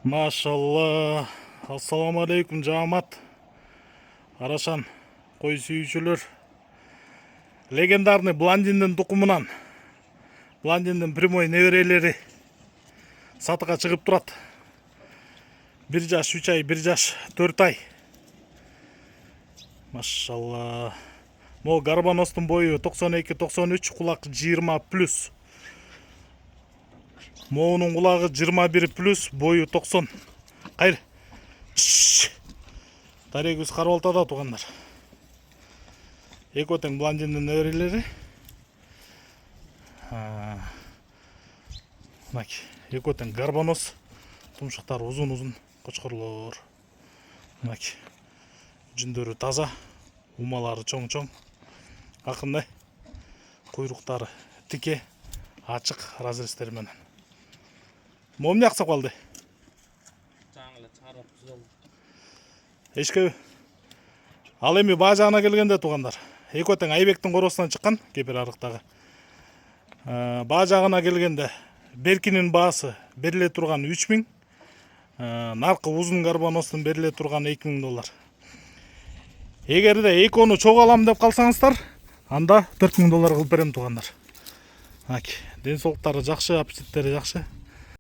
Машалла. Ассаламу алейкум жамат. Арашан кой сүйүүчүлөр. Легендарный Блондиндин тукумунан Блондиндин прямой неберелери сатыга чыгып турат. 1 жаш 3 ай, 1 жаш 4 ай. Машалла. Могу Гарбаностун бою 92-93, кулак 20+. Моунун кулагы 21+, бою 90. Кайр. Тарегибиз Карабалтада тугандар. Эки отең Блондиндин неберелери. Мынаки, эки отең Гарбанос. Тумшуктары узун-узун кочкорлор. Мынаки. Жүндөрү таза, умалары чоң-чоң. Акындай. Куйруктары тике, ачык разрестер менен. Момне аксап калды? Жаңылы чыгарып түзөлдү. Эшке ал эми баа жагына келгенде тугандар. Эки отең Айбектин коросунан чыккан, Кепер арыктагы. Баа жагына келгенде Беркинин баасы бериле турган 3000, наркы узун Гарбаностун бериле турган $2000. Эгерде экөөнү чогуу алам деп калсаңыздар, анда $4000 кылып берем тугандар. Ден соолуктары жакшы, аппетиттери жакшы.